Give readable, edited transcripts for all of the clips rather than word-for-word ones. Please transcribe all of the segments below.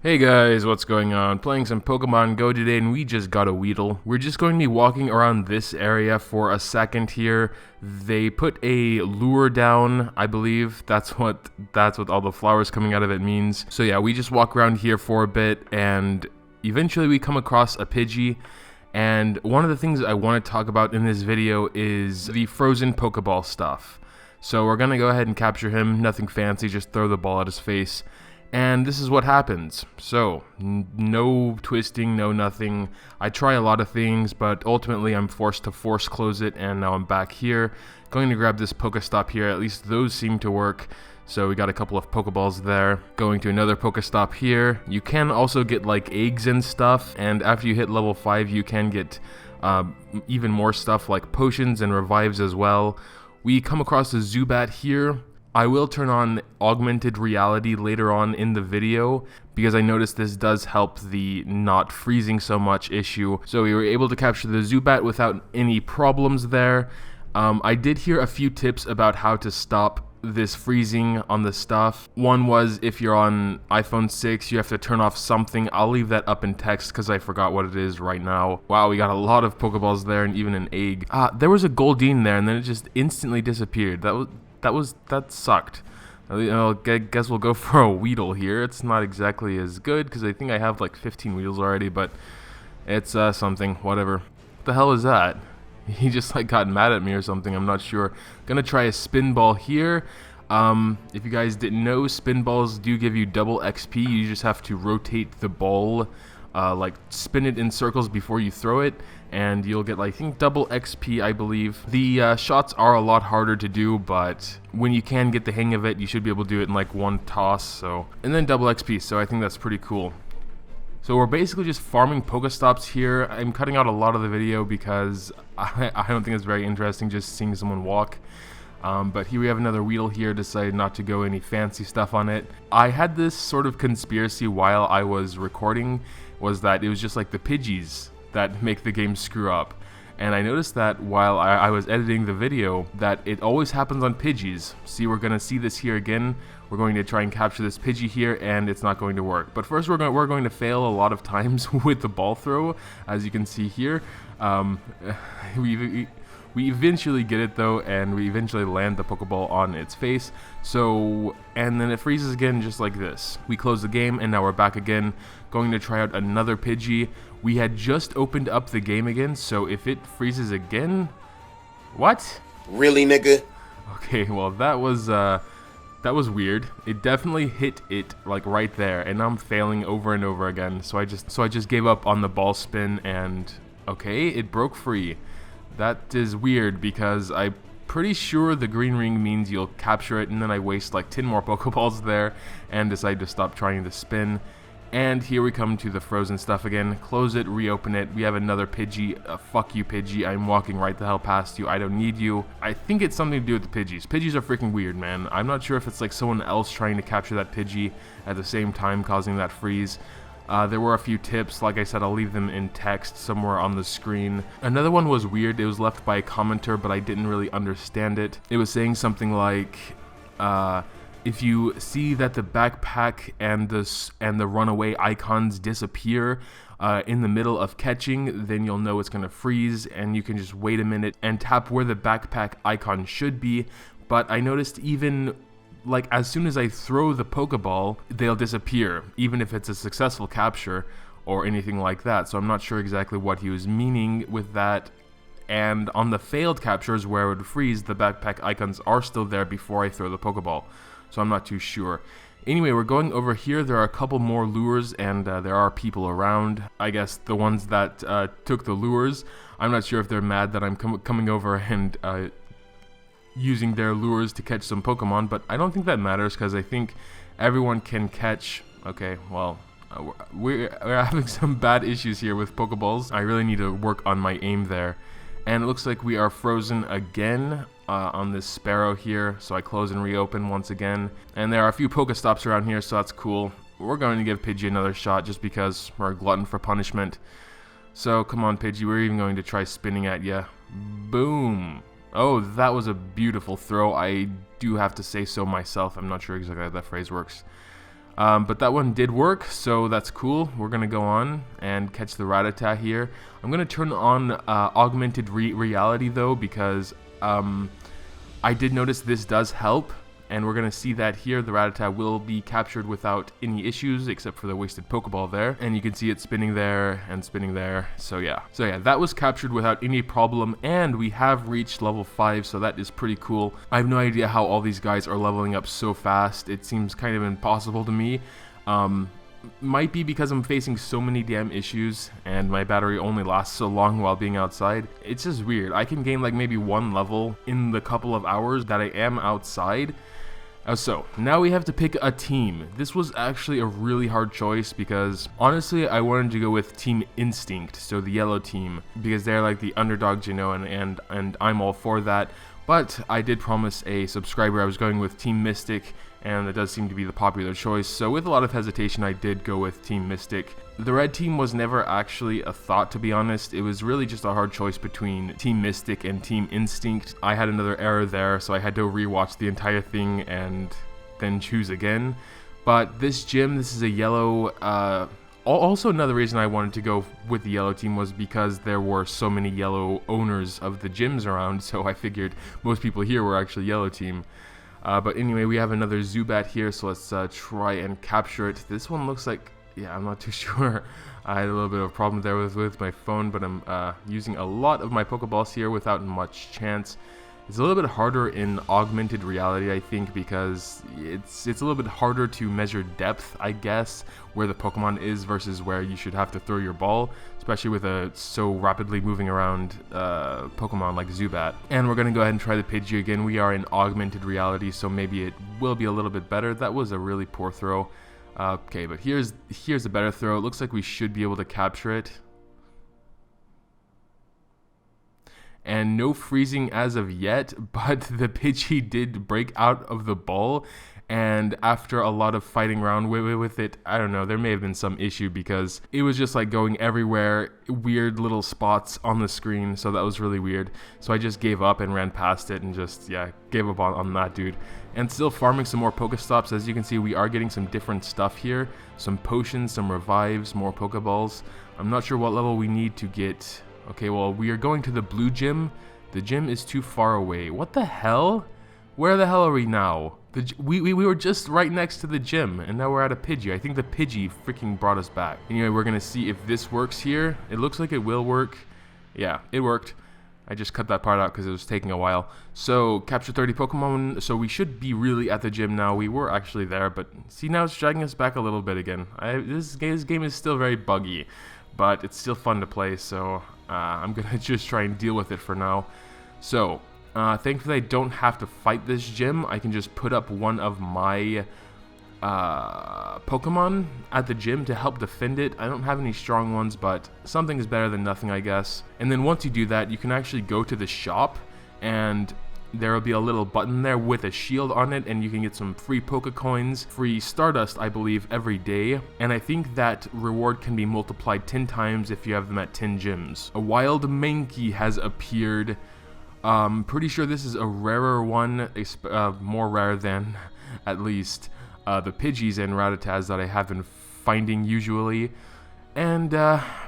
Hey guys, what's going on? Playing some Pokemon Go today and we just got a Weedle. We're just going to be walking around this area for a second here. They put a lure down, I believe. That's what all the flowers coming out of it means. So yeah, we just walk around here for a bit and eventually we come across a Pidgey. And one of the things I want to talk about in this video is the frozen Pokeball stuff. So we're going to go ahead and capture him. Nothing fancy, just throw the ball at his face. And this is what happens. So, no twisting, no nothing. I try a lot of things, but ultimately I'm forced to force close it, and now I'm back here. Going to grab this Pokestop here, at least those seem to work. So we got a couple of Pokeballs there. Going to another Pokestop here. You can also get like eggs and stuff, and after you hit level 5 you can get even more stuff like potions and revives as well. We come across a Zubat here. I will turn on augmented reality later on in the video because I noticed this does help the not freezing so much issue. So we were able to capture the Zubat without any problems there. I did hear a few tips about how to stop this freezing on the stuff. One was if you're on iPhone 6, you have to turn off something. I'll leave that up in text because I forgot what it is right now. Wow, we got a lot of Pokeballs there and even an egg. There was a Goldeen there and then it just instantly disappeared. That sucked. I guess we'll go for a Weedle here. It's not exactly as good because I think I have like 15 Weedles already, but it's something, whatever. What the hell is that? He just like got mad at me or something, I'm not sure. Gonna try a spin ball here. If you guys didn't know, spin balls do give you double XP. You just have to rotate the ball, like spin it in circles before you throw it, and you'll get, I think, double XP, I believe. The shots are a lot harder to do, but when you can get the hang of it, you should be able to do it in like one toss. So, and then double XP, so I think that's pretty cool. So we're basically just farming Pokestops here. I'm cutting out a lot of the video because I don't think it's very interesting just seeing someone walk. But here we have another Weedle here, decided not to go any fancy stuff on it. I had this sort of conspiracy while I was recording, was that it was just like the Pidgeys that make the game screw up. And I noticed that while I was editing the video, that it always happens on Pidgeys. See, we're going to see this here again. We're going to try and capture this Pidgey here, and it's not going to work. But first, we're going to fail a lot of times with the ball throw, as you can see here. We eventually get it though, and we eventually land the Pokeball on its face. So, and then it freezes again just like this. We close the game, and now we're back again, going to try out another Pidgey. We had just opened up the game again, so if it freezes again... What? Really, nigga? Okay, well that was weird. It definitely hit it like right there, and I'm failing over and over again. So I just gave up on the ball spin, and okay, it broke free. That is weird because I'm pretty sure the green ring means you'll capture it, and then I waste like 10 more Pokeballs there and decide to stop trying to spin. And here we come to the frozen stuff again. Close it, reopen it. We have another Pidgey. Fuck you, Pidgey. I'm walking right the hell past you. I don't need you. I think it's something to do with the Pidgeys. Pidgeys are freaking weird, man. I'm not sure if it's like someone else trying to capture that Pidgey at the same time causing that freeze. There were a few tips. Like I said, I'll leave them in text somewhere on the screen. Another one was weird. It was left by a commenter, but I didn't really understand it. It was saying something like, if you see that the backpack and the runaway icons disappear in the middle of catching, then you'll know it's going to freeze, and you can just wait a minute and tap where the backpack icon should be. But I noticed even like as soon as I throw the Pokeball, they'll disappear, even if it's a successful capture or anything like that. So I'm not sure exactly what he was meaning with that. And on the failed captures where it would freeze, the backpack icons are still there before I throw the Pokeball. So I'm not too sure. Anyway, we're going over here. There are a couple more lures, and there are people around. I guess the ones that took the lures. I'm not sure if they're mad that I'm coming over and using their lures to catch some Pokemon, but I don't think that matters because I think everyone can catch... Okay, well, we're having some bad issues here with Pokeballs. I really need to work on my aim there. And it looks like we are frozen again on this Sparrow here, so I close and reopen once again. And there are a few Pokestops around here, so that's cool. We're going to give Pidgey another shot just because we're a glutton for punishment. So come on, Pidgey, we're even going to try spinning at ya. Boom! Oh, that was a beautiful throw. I do have to say so myself. I'm not sure exactly how that phrase works. But that one did work, so that's cool. We're going to go on and catch the Rattata here. I'm going to turn on augmented reality though, because I did notice this does help. And we're going to see that here, the Rattata will be captured without any issues, except for the wasted Pokeball there. And you can see it spinning there and spinning there. So yeah, that was captured without any problem. And we have reached level 5, so that is pretty cool. I have no idea how all these guys are leveling up so fast. It seems kind of impossible to me. Might be because I'm facing so many damn issues and my battery only lasts so long while being outside. It's just weird. I can gain like maybe 1 level in the couple of hours that I am outside. So, now we have to pick a team. This was actually a really hard choice because, honestly, I wanted to go with Team Instinct, so the yellow team, because they're like the underdogs, you know, and I'm all for that. But I did promise a subscriber I was going with Team Mystic, and that does seem to be the popular choice, so with a lot of hesitation I did go with Team Mystic. The red team was never actually a thought, to be honest. It was really just a hard choice between Team Mystic and Team Instinct. I had another error there, so I had to rewatch the entire thing and then choose again. But this gym, this is a yellow... Also, another reason I wanted to go with the yellow team was because there were so many yellow owners of the gyms around, so I figured most people here were actually yellow team. But anyway, we have another Zubat here, so let's try and capture it. This one looks like, yeah, I'm not too sure. I had a little bit of a problem there with my phone, but I'm using a lot of my Pokeballs here without much chance. It's a little bit harder in augmented reality, I think, because it's a little bit harder to measure depth, I guess, where the Pokemon is versus where you should have to throw your ball, especially with a so rapidly moving around Pokemon like Zubat. And we're going to go ahead and try the Pidgey again. We are in augmented reality, so maybe it will be a little bit better. That was a really poor throw. Okay, but here's a better throw. It looks like we should be able to capture it. And no freezing as of yet, but the Pidgey did break out of the ball, and after a lot of fighting around with it, I don't know, there may have been some issue because it was just like going everywhere, weird little spots on the screen, so that was really weird. So I just gave up and ran past it and just, yeah, gave up on that dude. And still farming some more Pokestops. As you can see, we are getting some different stuff here, some potions, some revives, more Pokeballs. I'm not sure what level we need to get... Okay, well, we are going to the blue gym. The gym is too far away. What the hell? Where the hell are we now? We were just right next to the gym, and now we're at a Pidgey. I think the Pidgey freaking brought us back. Anyway, we're going to see if this works here. It looks like it will work. Yeah, it worked. I just cut that part out because it was taking a while. So, capture 30 Pokemon. So, we should be really at the gym now. We were actually there, but see, now it's dragging us back a little bit again. This game is still very buggy, but it's still fun to play, so... I'm gonna just try and deal with it for now. So, thankfully I don't have to fight this gym. I can just put up one of my Pokemon at the gym to help defend it. I don't have any strong ones, but something is better than nothing, I guess. And then once you do that, you can actually go to the shop, and there will be a little button there with a shield on it, and you can get some free Pokecoins, free Stardust, I believe, every day. And I think that reward can be multiplied 10 times if you have them at 10 gyms. A wild Mankey has appeared. Pretty sure this is a rarer one, more rare than, at least, the Pidgeys and Rattatas that I have been finding usually. And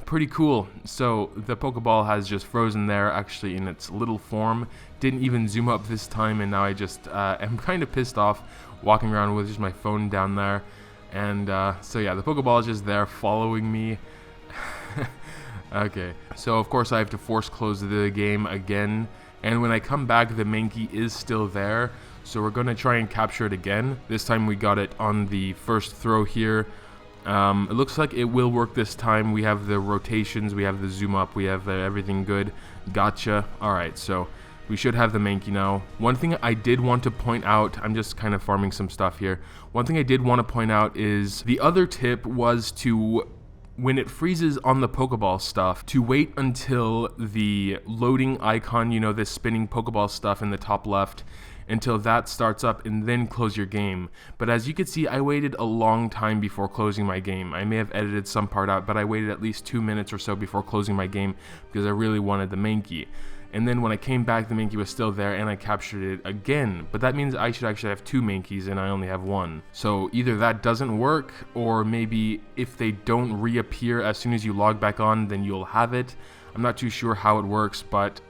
pretty cool. So the Pokeball has just frozen there, actually in its little form. Didn't even zoom up this time, and now I just am kind of pissed off walking around with just my phone down there. And so yeah, the Pokeball is just there following me. Okay, so of course I have to force close the game again. And when I come back, the Mankey is still there. So we're going to try and capture it again. This time we got it on the first throw here. It looks like it will work this time. We have the rotations, we have the zoom up, we have everything good. Gotcha. Alright, so we should have the Mankey now. One thing I did want to point out, I'm just kind of farming some stuff here. One thing I did want to point out is the other tip was to, when it freezes on the Pokeball stuff, to wait until the loading icon, you know, this spinning Pokeball stuff in the top left, until that starts up and then close your game. But as you can see, I waited a long time before closing my game. I may have edited some part out, but I waited at least 2 minutes or so before closing my game because I really wanted the Mankey. and then when I came back the Mankey was still there and I captured it again. But that means I should actually have 2 Mankeys and I only have 1. So either that doesn't work, or maybe if they don't reappear as soon as you log back on, then you'll have it. I'm not too sure how it works, but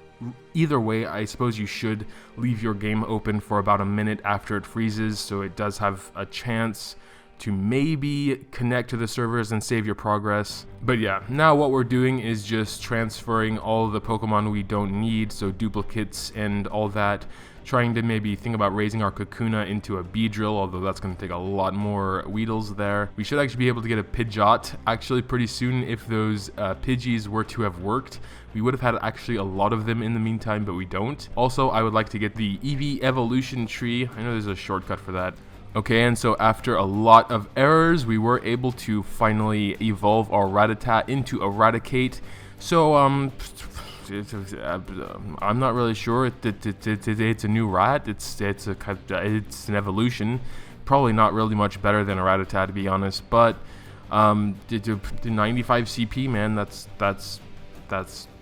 either way, I suppose you should leave your game open for about a minute after it freezes, so it does have a chance to maybe connect to the servers and save your progress. But yeah, now what we're doing is just transferring all the Pokemon we don't need, so duplicates and all that, trying to maybe think about raising our Kakuna into a Beedrill, although that's going to take a lot more Weedles there. We should actually be able to get a Pidgeot actually pretty soon if those Pidgeys were to have worked. We would have had actually a lot of them in the meantime, but we don't. Also, I would like to get the Eevee Evolution Tree. I know there's a shortcut for that. Okay, and so after a lot of errors, we were able to finally evolve our Rattata into Eradicate. So, I'm not really sure. It's a new rat. It's an evolution. Probably not really much better than a Rattata, to be honest. But 95 CP, man. That's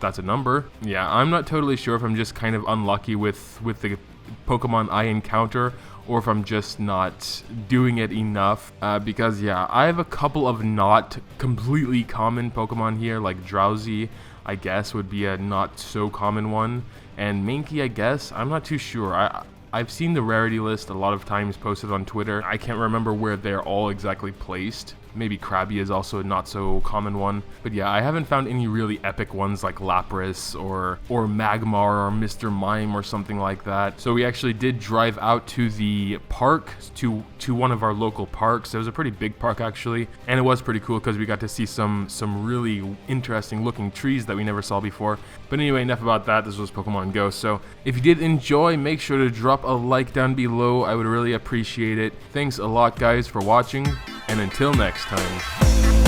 a number. Yeah, I'm not totally sure if I'm just kind of unlucky with the Pokemon I encounter, or if I'm just not doing it enough, because yeah, I have a couple of not completely common Pokemon here, like Drowsy, I guess, would be a not so common one, and Mankey, I guess, I'm not too sure. I've seen the rarity list a lot of times posted on Twitter. I can't remember where they're all exactly placed. Maybe Krabby is also a not so common one. But yeah, I haven't found any really epic ones like Lapras or Magmar or Mr. Mime or something like that. So we actually did drive out to the park, to one of our local parks. It was a pretty big park actually, and it was pretty cool because we got to see some really interesting looking trees that we never saw before. But anyway, enough about that. This was Pokemon Go. So if you did enjoy, make sure to drop a like down below. I would really appreciate it. Thanks a lot, guys, for watching, and until next time.